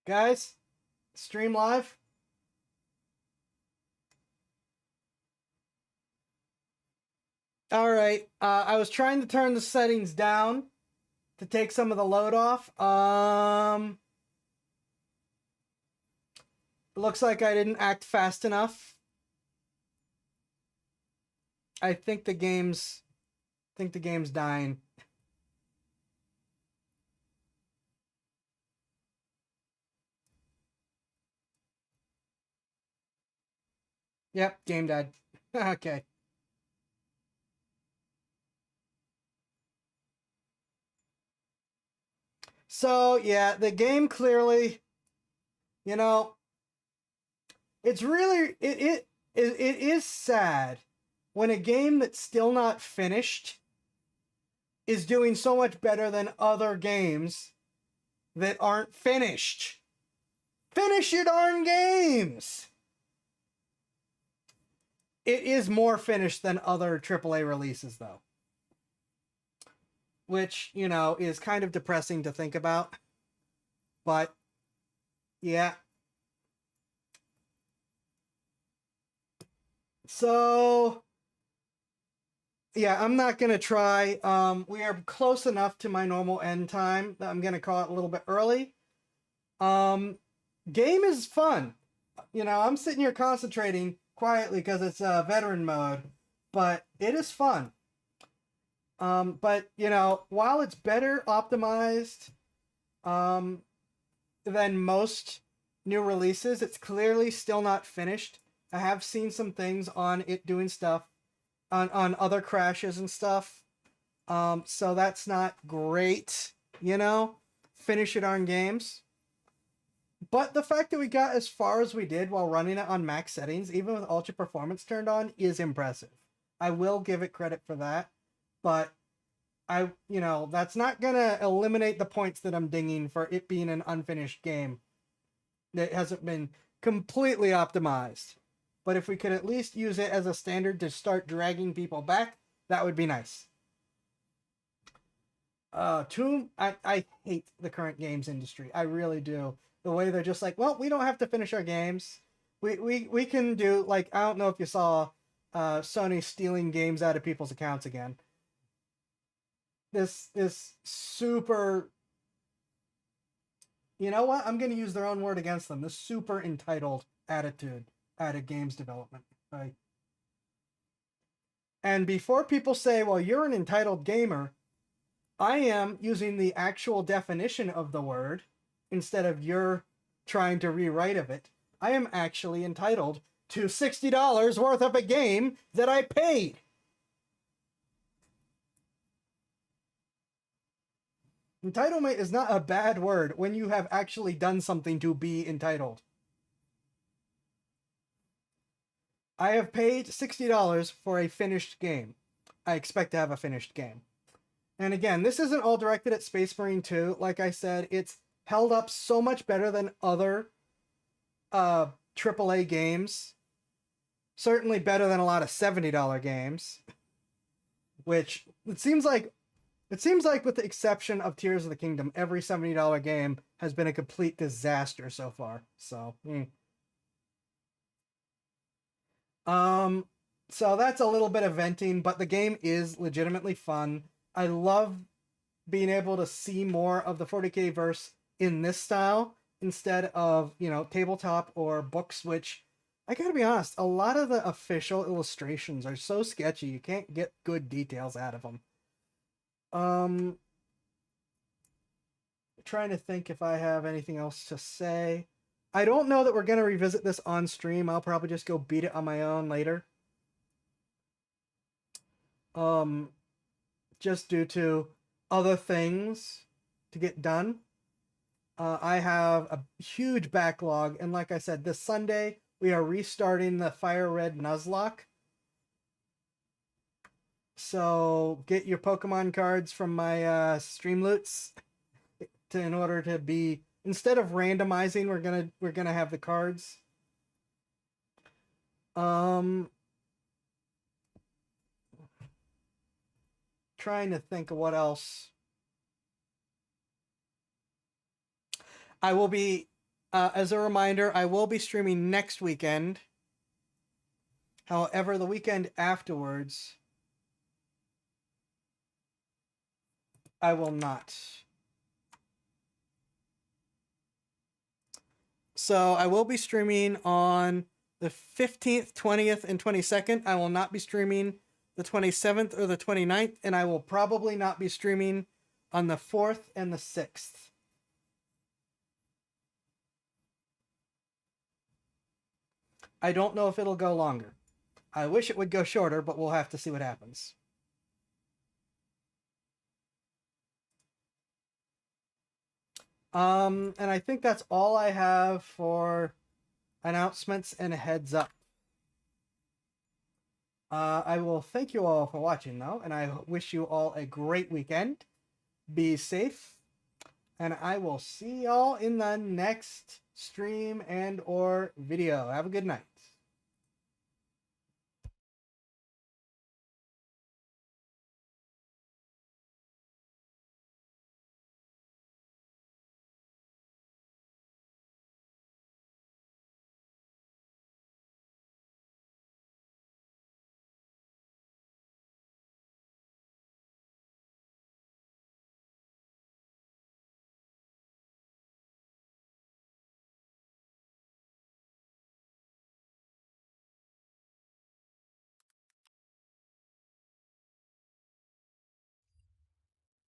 Guys, stream live. All right. I was trying to turn the settings down to take some of the load off. Looks like I didn't act fast enough. I think the game's dying. Yep, game died. Okay. So, yeah, the game clearly, you know, it's really it is sad when a game that's still not finished is doing so much better than other games that aren't finished. Finish your darn games. It is more finished than other AAA releases, though. Which, you know, is kind of depressing to think about. But, yeah. So, yeah, I'm not going to try. We are close enough to my normal end time that I'm going to call it a little bit early. Game is fun. You know, I'm sitting here concentrating quietly because it's veteran mode, but it is fun. But, you know, while it's better optimized than most new releases, it's clearly still not finished. I have seen some things on it doing stuff on other crashes and stuff. So that's not great, you know? Finish it on games. But the fact that we got as far as we did while running it on max settings, even with ultra performance turned on, is impressive. I will give it credit for that. But you know, that's not gonna eliminate the points that I'm dinging for it being an unfinished game that hasn't been completely optimized. But if we could at least use it as a standard to start dragging people back, that would be nice. I hate the current games industry. I really do. The way they're just like, well, we don't have to finish our games. We can do, like, I don't know if you saw Sony stealing games out of people's accounts again. This super, you know what? I'm going to use their own word against them. This super entitled attitude out of games development. Right? And before people say, well, you're an entitled gamer, I am using the actual definition of the word instead of you're trying to rewrite of it. I am actually entitled to $60 worth of a game that I paid. Entitlement is not a bad word when you have actually done something to be entitled. I have paid $60 for a finished game. I expect to have a finished game. And again, this isn't all directed at Space Marine 2. Like I said, it's held up so much better than other AAA games. Certainly better than a lot of $70 games. Which it seems like with the exception of Tears of the Kingdom, every $70 game has been a complete disaster so far. So, so that's a little bit of venting, but the game is legitimately fun. I love being able to see more of the 40K verse in this style instead of, you know, tabletop or books, which I gotta be honest, a lot of the official illustrations are so sketchy, you can't get good details out of them. Trying to think if I have anything else to say. I don't know that we're going to revisit this on stream. I'll probably just go beat it on my own later. Just due to other things to get done. I have a huge backlog, and like I said, this Sunday we are restarting the Fire Red Nuzlocke. So get your Pokemon cards from my Streamloots in order to be, instead of randomizing, we're gonna have the cards. Trying to think of what else. I will be As a reminder, I will be streaming next weekend. However, the weekend afterwards, I will not. So I will be streaming on the 15th, 20th, and 22nd. I will not be streaming the 27th or the 29th, and I will probably not be streaming on the 4th and the 6th. I don't know if it'll go longer. I wish it would go shorter, but we'll have to see what happens. And I think that's all I have for announcements and heads up. I will thank you all for watching, though, and I wish you all a great weekend. Be safe, and I will see y'all in the next stream and or video. Have a good night.